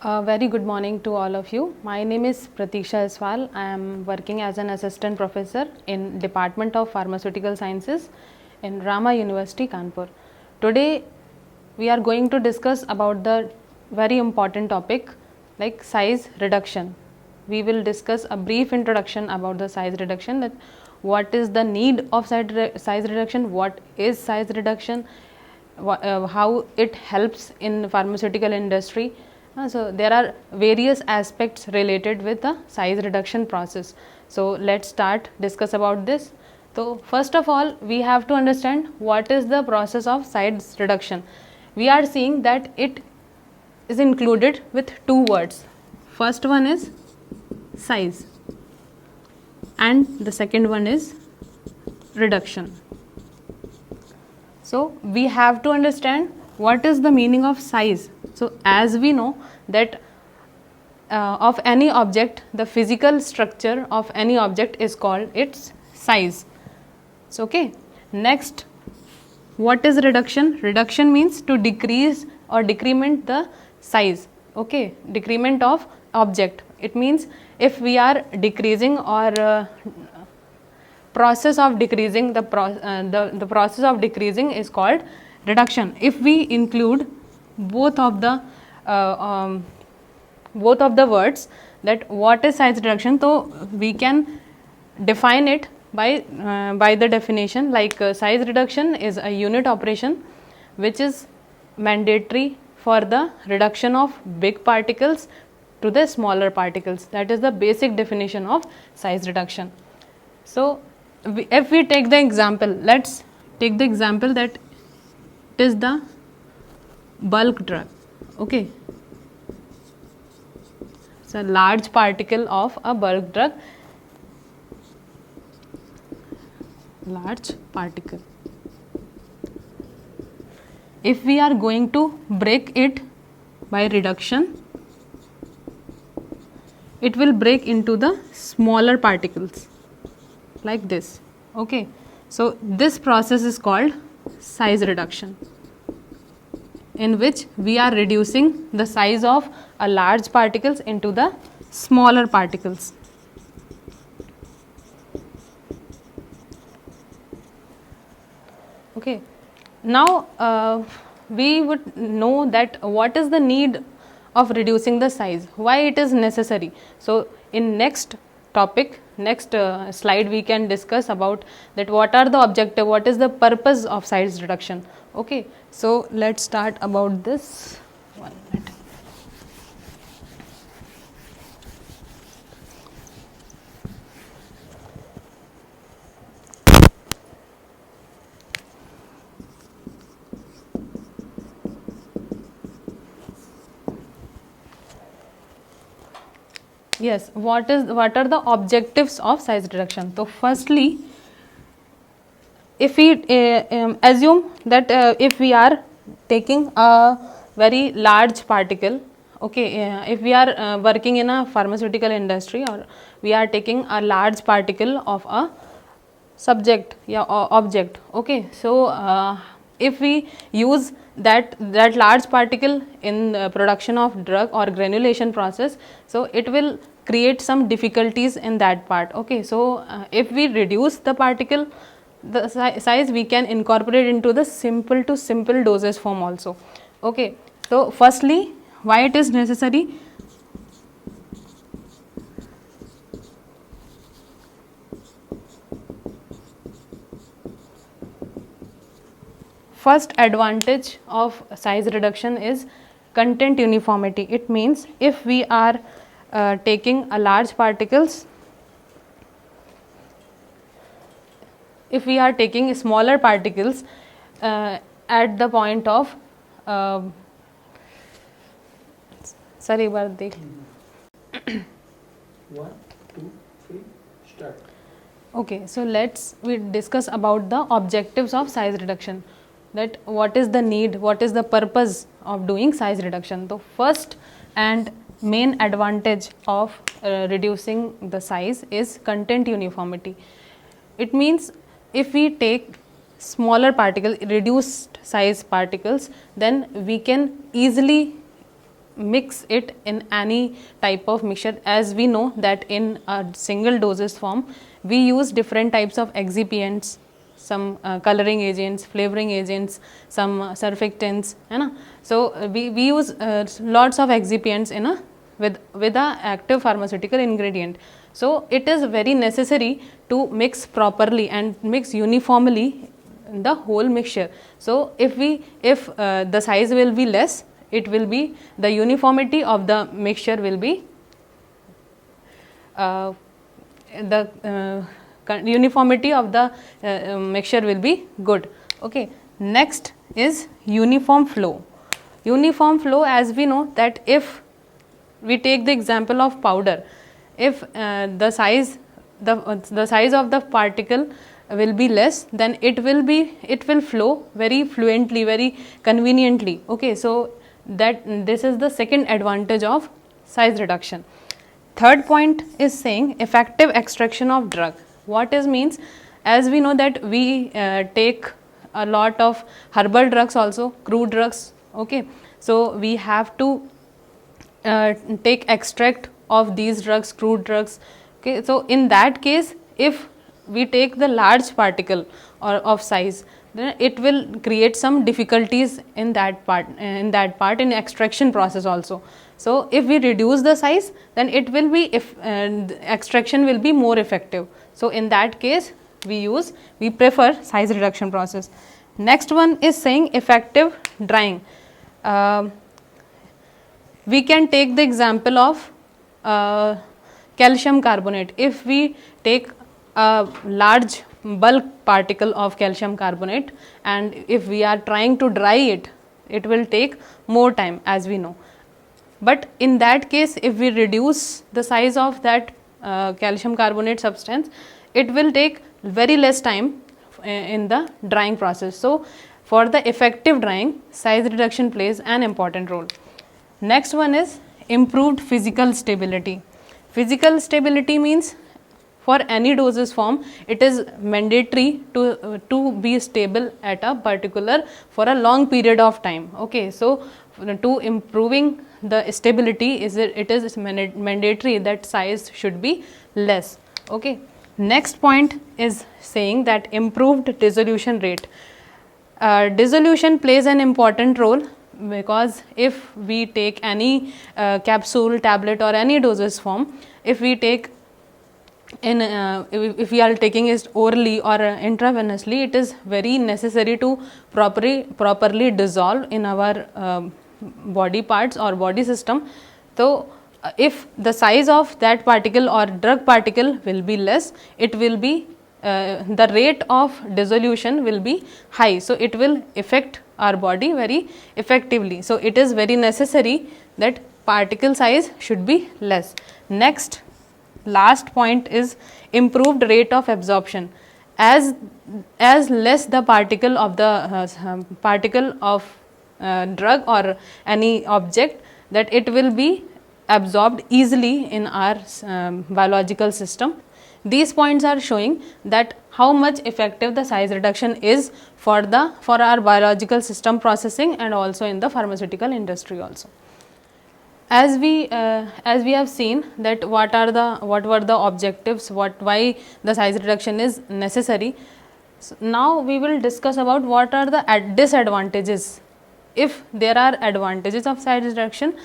A very good morning to all of you. My name is Pratiksha Iswal. I am working as an assistant professor in Department of Pharmaceutical Sciences in Rama University, Kanpur. Today we are going to discuss about the very important topic like size reduction. We will discuss a brief introduction about the size reduction, that what is the need of size reduction, what is size reduction, how it helps in pharmaceutical industry. So there are various aspects related with the size reduction process. So let's start discuss about this. So first of all, we have to understand what is the process of size reduction. We are seeing that it is included with two words. First one is size and the second one is reduction. So we have to understand what is the meaning of size. So as we know that of any object, the physical structure of any object is called its size. So okay, next, what is reduction? Reduction means to decrease or decrement the size. Okay, decrement of object. It means if we are decreasing or process of decreasing, the process of decreasing is called reduction. If we include both of the words, that what is size reduction, so we can define it by the definition, like size reduction is a unit operation which is mandatory for the reduction of big particles to the smaller particles. That is the basic definition of size reduction. So if we take the example, let's take the example that it is the bulk drug. Okay, so large particle of a bulk drug, large particle. If we are going to break it by reduction, it will break into the smaller particles like this. Okay, so this process is called size reduction, in which we are reducing the size of a large particles into the smaller particles. Okay, now we would know that what is the need of reducing the size, why it is necessary. So in next topic, next slide, we can discuss about that what are the objective, what is the purpose of size reduction. Okay, so let's start about this. 1 minute. Yes, what are the objectives of size reduction? So firstly, if we assume that if we are taking a very large particle, okay, if we are working in a pharmaceutical industry, or we are taking a large particle of a subject or object. Okay, so if we use that large particle in the production of drug or granulation process, so it will create some difficulties in that part. Okay, so if we reduce the particle, the size, we can incorporate into the simple to simple dosage form also. Okay, so firstly, why it is necessary? First advantage of size reduction is content uniformity. It means if we are taking a large particles, if we are taking smaller particles at the point of sorry, एक बार देख 1, 2, 3, start. Okay, so we discuss about the objectives of size reduction, that what is the need, what is the purpose of doing size reduction. So first and main advantage of reducing the size is content uniformity. It means if we take smaller particles, reduced size particles, then we can easily mix it in any type of mixture. As we know that in a single dosage form we use different types of excipients, some coloring agents, flavoring agents, some surfactants, है ना. So we use lots of excipients in a with a active pharmaceutical ingredient. So it is very necessary to mix properly and mix uniformly the whole mixture. So if the size will be less, it will be the uniformity of the mixture will be uniformity of the mixture will be good. Okay. Next is uniform flow. Uniform flow, as we know that if we take the example of powder, if the size of the particle will be less, then it will flow very fluently, very conveniently. Okay, so that this is the second advantage of size reduction. Third point is saying effective extraction of drug. What is means, as we know that we take a lot of herbal drugs also, crude drugs. Okay, so we have to take extract of these drugs, crude drugs. Okay, so in that case, if we take the large particle or of size, then it will create some difficulties in that part in extraction process also. So if we reduce the size, then it will be extraction will be more effective. So in that case we prefer size reduction process. Next one is saying effective drying. We can take the example of calcium carbonate. If we take a large bulk particle of calcium carbonate and if we are trying to dry it, it will take more time, as we know. But in that case, if we reduce the size of that calcium carbonate substance, it will take very less time in the drying process. So for the effective drying, size reduction plays an important role. Next one is improved physical stability. Physical stability means for any dosage form, it is mandatory to be stable at a particular for a long period of time. Okay, so to improving the stability, it is mandatory that size should be less. Okay. Next point is saying that improved dissolution rate. Dissolution plays an important role, because if we take any capsule, tablet or any dosage form, if we take if we are taking it orally or intravenously, it is very necessary to properly dissolve in our body parts or body system. So if the size of that particle or drug particle will be less, it will be the rate of dissolution will be high. So it will affect our body very effectively. So it is very necessary that particle size should be less. Next, last point is improved rate of absorption. As less the particle of drug or any object, that it will be absorbed easily in our biological system. These points are showing that how much effective the size reduction is for our biological system processing and also in the pharmaceutical industry also. As we have seen that what were the objectives, why the size reduction is necessary. So now we will discuss about what are the disadvantages. If there are advantages of size reduction,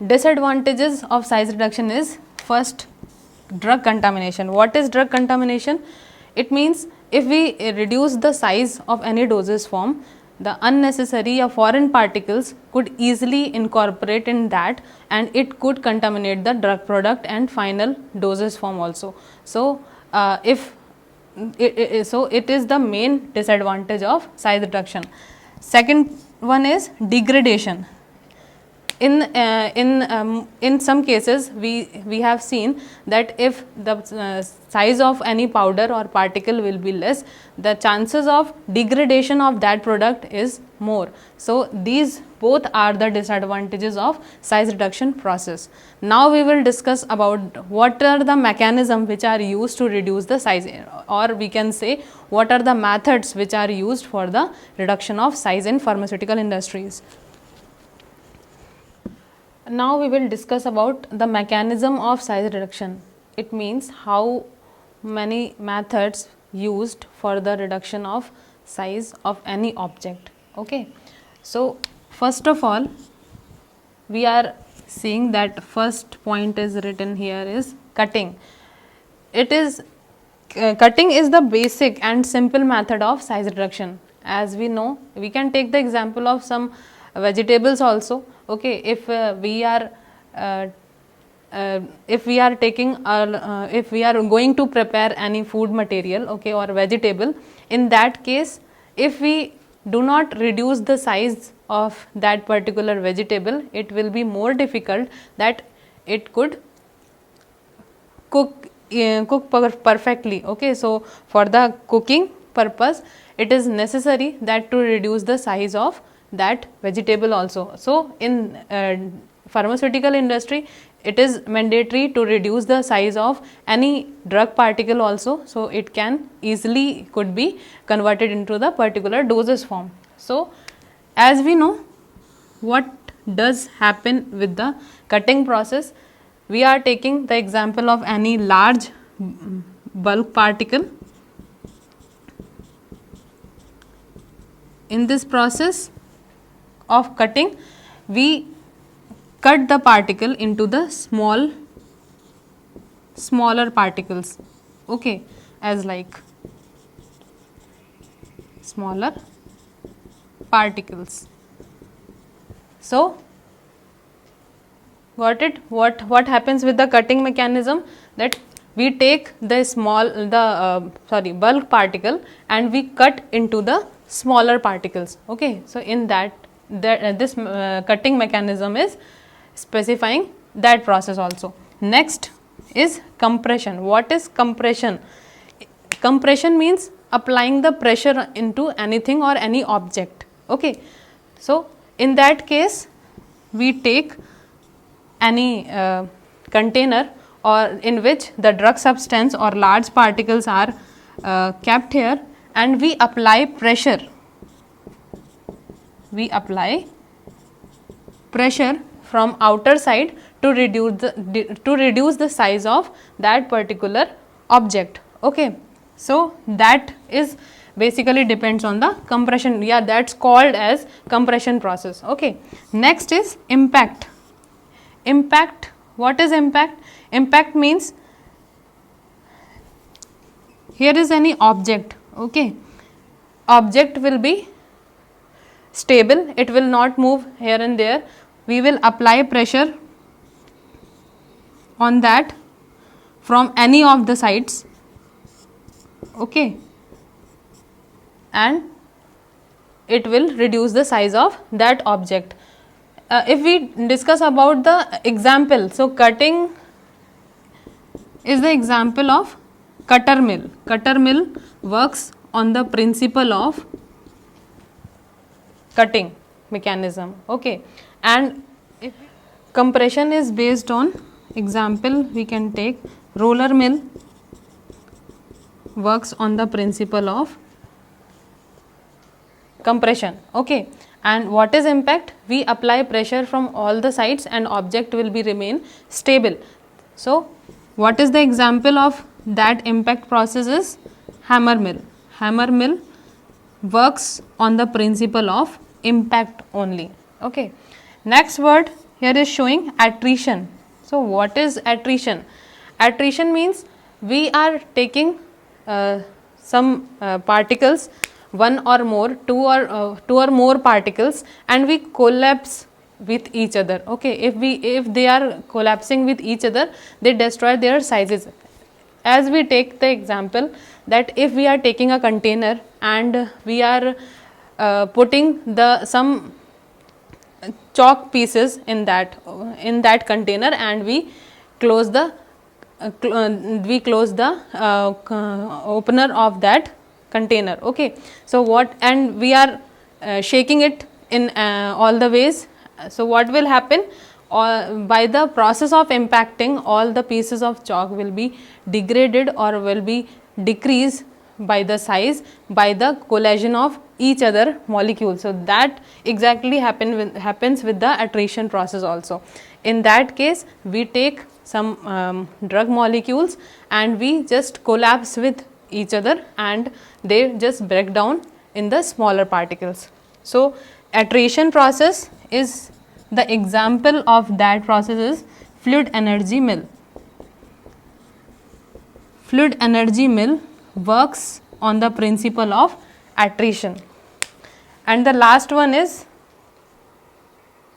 disadvantages of size reduction is first, drug contamination. What is drug contamination? It means if we reduce the size of any dosage form, the unnecessary or foreign particles could easily incorporate in that and it could contaminate the drug product and final dosage form also. So it is the main disadvantage of size reduction. Second one is degradation. In some cases we have seen that if the size of any powder or particle will be less, the chances of degradation of that product is more. So these both are the disadvantages of size reduction process. Now we will discuss about what are the mechanisms which are used to reduce the size, or we can say what are the methods which are used for the reduction of size in pharmaceutical industries. Now we will discuss about the mechanism of size reduction. It means how many methods used for the reduction of size of any object. Okay, so first of all we are seeing that first point is written here is cutting. It is cutting is the basic and simple method of size reduction. As we know, we can take the example of some vegetables also. Okay, if we are taking if we are going to prepare any food material, okay, or vegetable, in that case if we do not reduce the size of that particular vegetable, it will be more difficult that it could cook perfectly. Okay, so for the cooking purpose it is necessary that to reduce the size of that vegetable also. So in pharmaceutical industry it is mandatory to reduce the size of any drug particle also, so it can easily could be converted into the particular dosage form. So as we know, what does happen with the cutting process, we are taking the example of any large bulk particle. In this process of cutting, we cut the particle into the smaller particles, okay, as like smaller particles. So got it? What happens with the cutting mechanism, that we take the bulk particle and we cut into the smaller particles. Okay, so in this cutting mechanism is specifying that process also. Next is compression. What is compression? Compression means applying the pressure into anything or any object. Okay, so in that case we take any container or in which the drug substance or large particles are kept here, and we apply pressure. We apply pressure from outer side to reduce the size of that particular object. Okay, so that is basically depends on the compression. Yeah, that's called as compression process. Okay, next is impact. Impact, what is impact? Impact means here is any object. Okay, object will be stable, it will not move here and there. We will apply pressure on that from any of the sides. Okay, and it will reduce the size of that object. If we discuss about the example, so cutting is the example of cutter mill. Cutter mill works on the principle of cutting mechanism. Okay, and if compression is based on example, we can take roller mill, works on the principle of compression. Okay, and what is impact? We apply pressure from all the sides and object will be remain stable. So what is the example of that impact process is hammer mill. Hammer mill works on the principle of impact only. Okay, next word here is showing attrition. So what is attrition? Attrition means we are taking some particles, one or more, two or more particles, and we collapse with each other. Okay, if they are collapsing with each other, they destroy their sizes. As we take the example that if we are taking a container and we are putting some chalk pieces in that container, and we close the opener of that container. Okay, so what, and we are shaking it in all the ways. So what will happen? By the process of impacting, all the pieces of chalk will be degraded or will be decreased by the size, by the collision of each other molecules. So that exactly happens with the attrition process also. In that case, we take some drug molecules and we just collapse with each other and they just break down in the smaller particles. So attrition process is the example of that process is fluid energy mill. Fluid energy mill works on the principle of attrition. And the last one is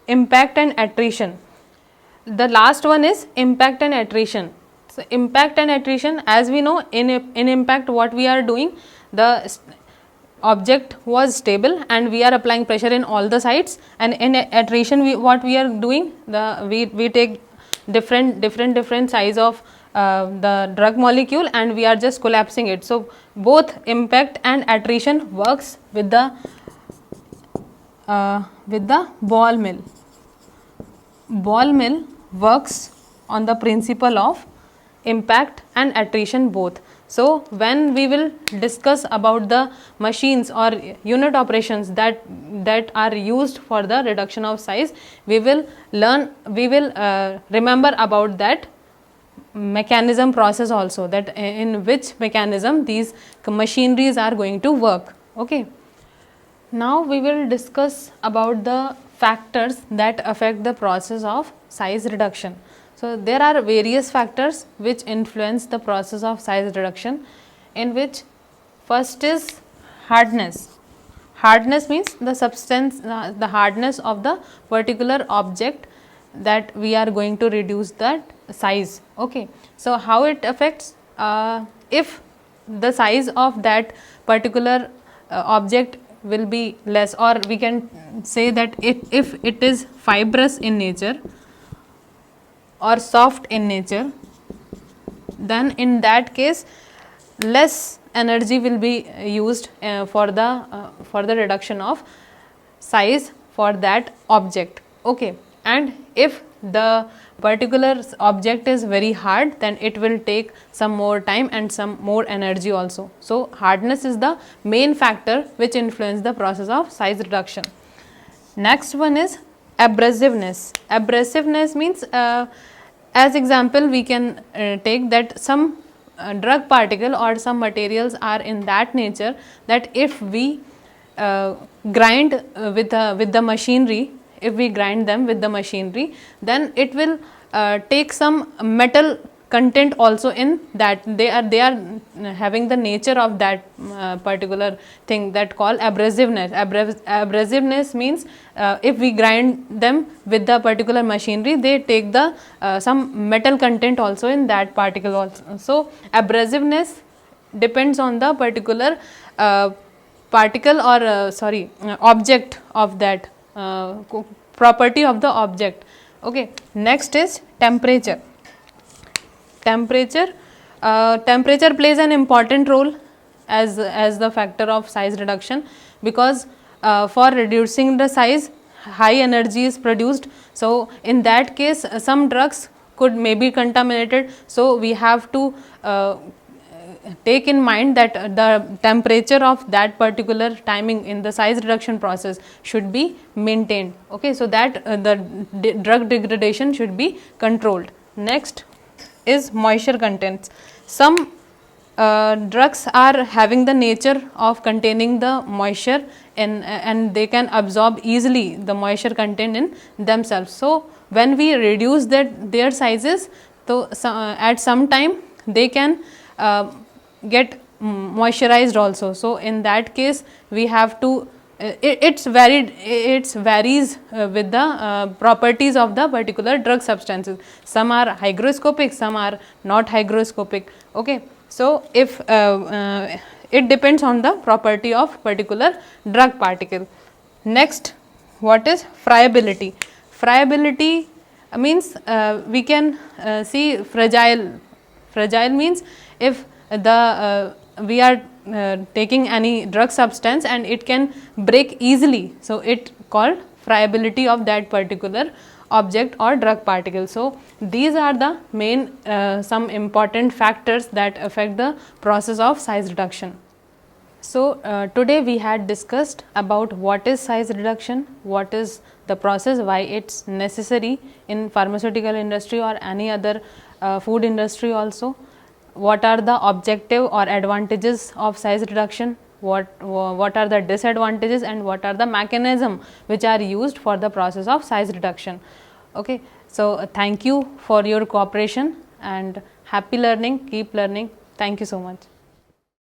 impact and attrition. The last one is impact and attrition. So impact and attrition, as we know, in impact what we are doing, the object was stable and we are applying pressure in all the sides, and in attrition what we are doing, we take different size of the drug molecule and we are just collapsing it. So both impact and attrition works with the ball mill. Ball mill works on the principle of impact and attrition both. So when we will discuss about the machines or unit operations that are used for the reduction of size, we will remember about that mechanism process also, that in which mechanism these machineries are going to work. Okay. Now we will discuss about the factors that affect the process of size reduction. So there are various factors which influence the process of size reduction, in which first is hardness. Hardness means the substance, the hardness of the particular object that we are going to reduce that size. Okay. So how it affects, if the size of that particular object will be less, or we can say that if it is fibrous in nature or soft in nature, then in that case less energy will be used for the reduction of size for that object. Okay. And if the particular object is very hard, then it will take some more time and some more energy also. So hardness is the main factor which influence the process of size reduction. Next one is abrasiveness. Abrasiveness means, as example we can take that some drug particle or some materials are in that nature that if we grind with the machinery, if we grind them with the machinery, then it will take some metal content also in that. They are having the nature of that particular thing that called abrasiveness. Abrasiveness means if we grind them with the particular machinery, they take the some metal content also in that particle also. So abrasiveness depends on the particular particle or object of that property of the object. Okay. Next is temperature. Temperature plays an important role as the factor of size reduction, because for reducing the size high energy is produced. So in that case some drugs may be contaminated, so we have to take in mind that the temperature of that particular timing in the size reduction process should be maintained. Okay. So that the drug degradation should be controlled. Next is moisture contents. Some drugs are having the nature of containing the moisture and they can absorb easily the moisture content in themselves. So when we reduce their sizes, so at some time they can get moisturized also. So in that case we have to it varies with the properties of the particular drug substances. Some are hygroscopic, some are not hygroscopic. Okay. So if it depends on the property of particular drug particle. Next, what is friability? Friability means we can see fragile. Fragile means if we are taking any drug substance and it can break easily, so it called friability of that particular object or drug particle. So these are the main some important factors that affect the process of size reduction. So today we had discussed about what is size reduction, what is the process, why it's necessary in pharmaceutical industry or any other food industry also, what are the objective or advantages of size reduction, what are the disadvantages, and what are the mechanism which are used for the process of size reduction. Okay, so thank you for your cooperation and happy learning, keep learning. Thank you so much.